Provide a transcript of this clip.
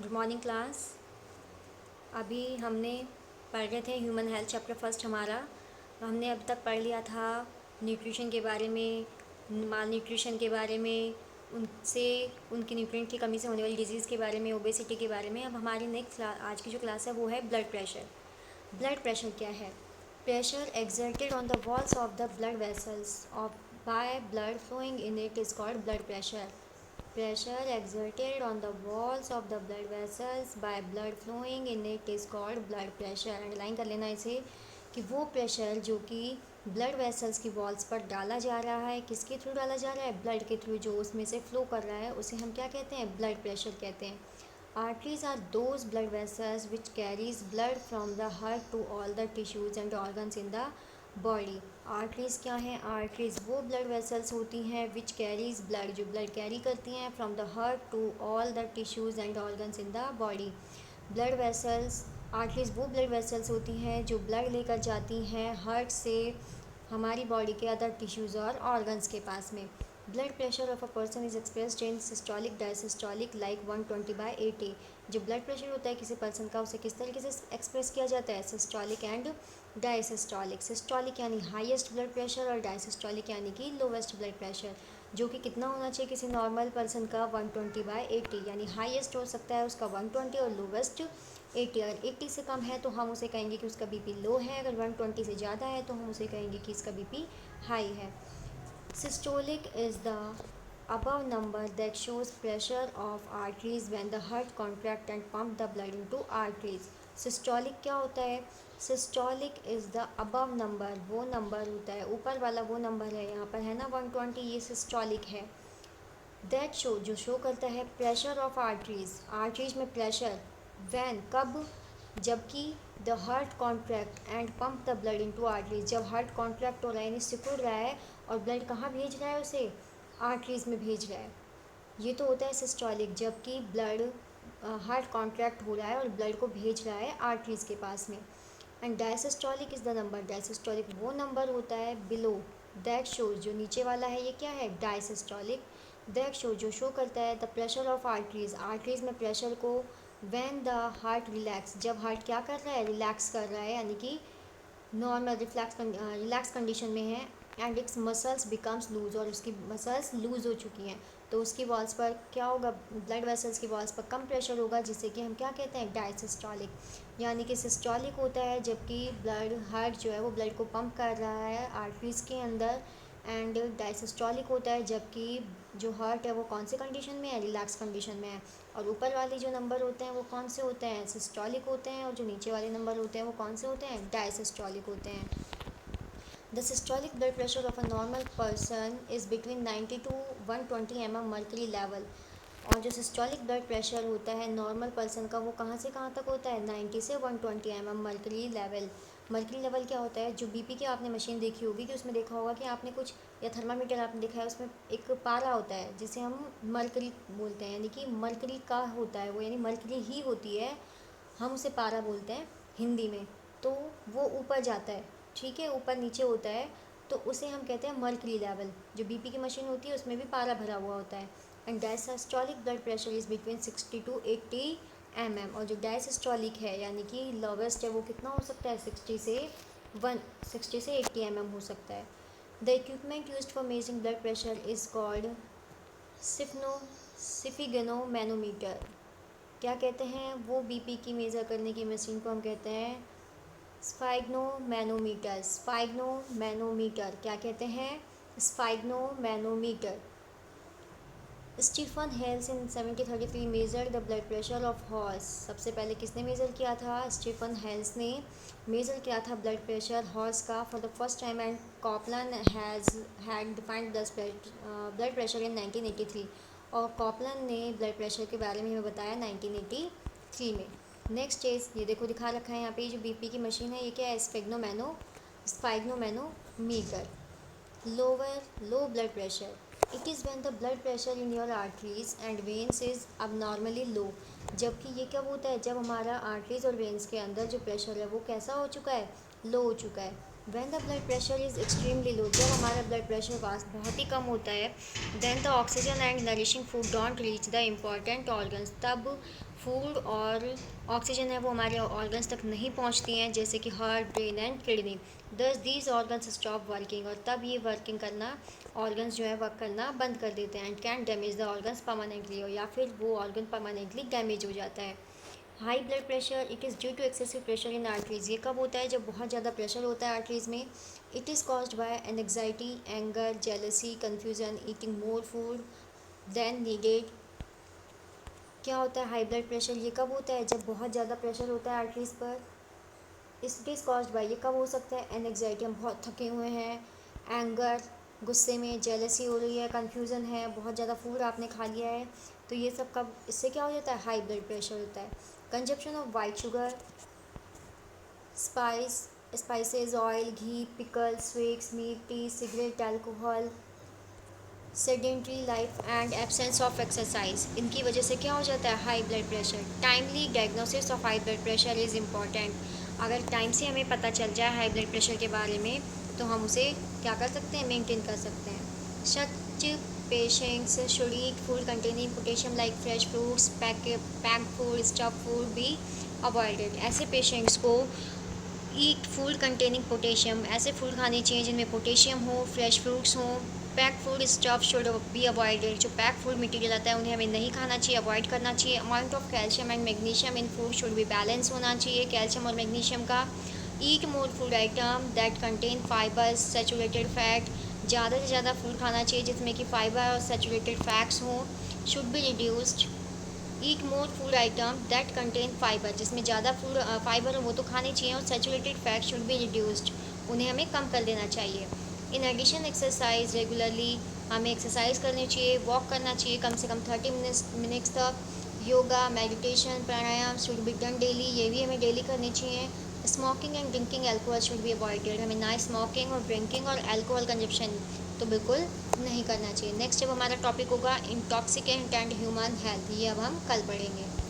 Good morning class. अभी हमने पढ़ रहे थे ह्यूमन हेल्थ चैप्टर फर्स्ट हमारा। हमने अब तक पढ़ लिया था न्यूट्रिशन के बारे में, माल न्यूट्रिशन के बारे में, उनसे उनकी न्यूट्रिएंट की कमी से होने वाली डिजीज़ के बारे में, ओबेसिटी के बारे में। अब हमारी नेक्स्ट आज की जो क्लास है वो है ब्लड प्रेशर। ब्लड प्रेशर क्या है? Pressure exerted on the walls of the blood vessels of by blood flowing in it is called blood pressure. Pressure exerted on the walls of the blood vessels by blood flowing in it is called blood pressure. Underline कर लेना इसे कि वो pressure जो कि blood vessels की walls पर डाला जा रहा है, किसके थ्रू डाला जा रहा है? ब्लड के थ्रू, जो उसमें से फ्लो कर रहा है उसे हम क्या कहते हैं? ब्लड प्रेशर कहते हैं। Arteries are those blood vessels which carries blood from the heart to all the tissues and organs in the body. Arteries क्या हैं? आर्टरीज वो ब्लड वेसल्स होती हैं विच कैरीज ब्लड, जो ब्लड कैरी करती हैं from the heart to all the tissues and organs in the body. Blood vessels, arteries वो blood vessels होती हैं जो ब्लड लेकर जाती हैं हार्ट से हमारी बॉडी के अदर टिश्यूज़ और ऑर्गन्स के पास में। Blood pressure of a person is expressed in systolic diastolic like 120/80। जो ब्लड प्रेशर होता है किसी पर्सन का, उसे किस तरीके से एक्सप्रेस किया जाता है? Systolic and diastolic. सिस्टोलिक यानी हाईएस्ट ब्लड प्रेशर और डायसिस्टोलिक यानी कि लोवेस्ट ब्लड प्रेशर, जो कि कितना होना चाहिए किसी नॉर्मल पर्सन का? 120/80। यानी हाईएस्ट हो सकता है उसका 120 और लोवेस्ट 80। अगर 80 से कम है तो हम उसे कहेंगे कि उसका बीपी लो है, अगर 120 से ज़्यादा है तो हम उसे कहेंगे कि इसका बीपी हाई है। Systolic is the above number that shows pressure of arteries when the heart contract and pump the blood into arteries. Systolic क्या होता है? Systolic is the above number, वो नंबर होता है, ऊपर वाला वो नंबर है, यहाँ पर है ना 120, ये systolic है। दैट शो, जो शो करता है प्रेशर ऑफ आर्टरीज, आर्टरीज में प्रेशर, वैन, कब? जबकि the heart contract and pump the blood into arteries, जब हार्ट कॉन्ट्रैक्ट हो रहा है यानी सिकुड़ रहा है और ब्लड कहाँ भेज रहा है उसे? आर्टरीज में भेज रहा है। ये तो होता है सिस्टोलिक, जबकि ब्लड हार्ट कॉन्ट्रैक्ट हो रहा है और ब्लड को भेज रहा है आर्टरीज के पास में। And diastolic is the number, diastolic वो नंबर होता है बिलो दैट शोज, जो नीचे वाला है ये क्या है? डायसिस्टोलिक। दैट शो, जो शो करता है the pressure of arteries, arteries में प्रेशर को, व्हेन द हार्ट रिलैक्स, जब हार्ट क्या कर रहा है? रिलैक्स कर रहा है, यानी कि नॉर्मल रिलैक्स कंडीशन में है। And its muscles becomes loose, और उसकी मसल्स लूज हो चुकी हैं तो उसकी वॉल्स पर क्या होगा? ब्लड वेसल्स की वॉल्स पर कम प्रेशर होगा, जिसे कि हम क्या कहते हैं? डायसिस्टोलिक। यानी कि सिस्टोलिक होता है जबकि ब्लड, हार्ट जो है वो ब्लड को पंप कर रहा है आर्टरीज के अंदर। एंड डायसिस्टोलिक होता है जबकि जो हार्ट है वो कौन से कंडीशन में है? रिलैक्स कंडीशन में है। और ऊपर वाले जो नंबर होते हैं वो कौन से होते हैं? सिस्टोलिक होते हैं, और जो नीचे वाले नंबर होते हैं वो कौन से होते हैं? डायसिस्टोलिक होते हैं। The systolic blood pressure of a normal person is between 90 to 120 mm mercury level. और जो सिस्टोलिक ब्लड प्रेशर होता है नॉर्मल पर्सन का, वो कहाँ से कहाँ तक होता है? 90 से 120 mm mercury level. Mercury level क्या होता है? जो बीपी की आपने मशीन देखी होगी कि उसमें देखा होगा कि आपने कुछ, या थर्मामीटर आपने देखा है, उसमें एक पारा होता है जिसे हम मर्करी बोलते हैं, यानी कि मर्करी का होता है वो, यानी मर्करी ही होती है, हम उसे पारा बोलते हैं हिंदी में। तो वो ऊपर जाता है, ठीक है, ऊपर नीचे होता है, तो उसे हम कहते हैं मर्करी लेवल। जो बीपी की मशीन होती है उसमें भी पारा भरा हुआ होता है। And diastolic blood pressure is between 60 to 80 mm। और जो डायसिस्टोलिक है यानी कि लोवेस्ट है, वो कितना हो सकता है? 60 से 80 mm हो सकता है। The equipment used for measuring blood pressure is called sphygmomanometer. क्या कहते हैं? वो बीपी की मेज़र करने की मशीन को हम कहते हैं स्फाइग्नोमैनोमीटर। स्फाइग्नोमैनोमीटर क्या कहते हैं? Sphygmomanometer. Stephen Hales in 1733 measure the blood pressure of horse. सबसे पहले किसने मेज़र किया था? स्टीफन हेल्स ने मेज़र किया था ब्लड प्रेशर हॉर्स का for the first time. And Coplan had defined the blood pressure in 1983। और कॉपलन ने ब्लड प्रेशर के बारे में हमें बताया 1983 में। नेक्स्ट इज, ये देखो दिखा रखा है यहाँ पे, जो बीपी की मशीन है ये क्या है? Sphygmomanometer. Low blood pressure, it is when the blood pressure in your arteries and veins is abnormally low. जबकि ये कब होता है? जब हमारा आर्टरीज और वेन्स के अंदर जो प्रेशर है वो कैसा हो चुका है? लो हो चुका है। When the blood pressure is extremely low, जब हमारा ब्लड प्रेशर बहुत ही कम होता है, then the oxygen and nourishing food don't reach the important organs, तब फूड और ऑक्सीजन है वो हमारे ऑर्गन्स तक नहीं पहुंचती हैं, जैसे कि हार्ट, ब्रेन एंड किडनी। दस दीज ऑर्गन्स स्टॉप वर्किंग, और तब ये वर्किंग करना, ऑर्गन्स जो है वर्क करना बंद कर देते हैं, and can damage the organs permanently, और या फिर वो ऑर्गन परमानेंटली डैमेज हो जाता है। High blood pressure it is due to excessive pressure in arteries, ये कब होता है? जब बहुत ज़्यादा प्रेशर होता है आर्टरीज में। It is caused by anxiety, anger, jealousy, confusion, eating more food than needed. क्या होता है हाई ब्लड प्रेशर? ये कब होता है? जब बहुत ज़्यादा प्रेशर होता है आर्टरीज पर। इट इज़ कॉज्ड बाय, ये कब हो सकता है? एनग्जाइटी, हम बहुत थके हुए हैं, एंगर, गुस्से में, जेलसी हो रही है, कन्फ्यूज़न है, बहुत ज़्यादा फूड आपने खा लिया है, तो ये सब कब, इससे क्या हो जाता है? हाई ब्लड प्रेशर होता है। Consumption of white sugar, spices, oil, ghee, pickle, sweets, meat, tea, cigarette, alcohol, sedentary life and absence of exercise, इनकी वजह से क्या हो जाता है? High blood pressure. Timely diagnosis of high blood pressure is important, अगर टाइम से हमें पता चल जाए हाई ब्लड प्रेशर के बारे में, तो हम उसे क्या कर सकते हैं? मेंटेन कर सकते हैं। सच patients should eat food containing potassium like fresh fruits, packed food, stuff food be avoided, ऐसे पेशेंट्स को ईट फूड कंटेनिंग पोटेशियम, ऐसे फूड खाने चाहिए जिनमें पोटेशियम हो, फ्रेश फ्रूट्स हों। Pack food stuff should be avoided, जो पैक फूड मटेरियल आता है उन्हें हमें नहीं खाना चाहिए, अवॉइड करना चाहिए। Amount of calcium and magnesium in food should be balance होना चाहिए, कैल्शियम और मैग्नीशियम का। Eat more food item that contain fibres, saturated fat, ज़्यादा से ज़्यादा फूड खाना चाहिए जिसमें कि फाइबर और सेचुरेटेड फैट्स हों। Should be reduced, eat more food item that contain fibre, जिसमें ज़्यादा फूड फाइबर हो वो तो खाने चाहिए, और saturated fat should be reduced, उन्हें हमें कम कर देना चाहिए। इन एडिशन एक्सरसाइज रेगुलरली, हमें एक्सरसाइज करनी चाहिए, वॉक करना चाहिए कम से कम 30 मिनट्स तक। Yoga, meditation, pranayama should be done daily, ये भी हमें डेली करनी चाहिए। Smoking and drinking alcohol should be avoided, हमें ना स्मोकिंग और ड्रिंकिंग और एल्कोहल कंजप्शन तो बिल्कुल नहीं करना चाहिए। नेक्स्ट जब हमारा टॉपिक होगा इंटॉक्सिकेंट एंड ह्यूमन हेल्थ, ये अब हम कल पढ़ेंगे।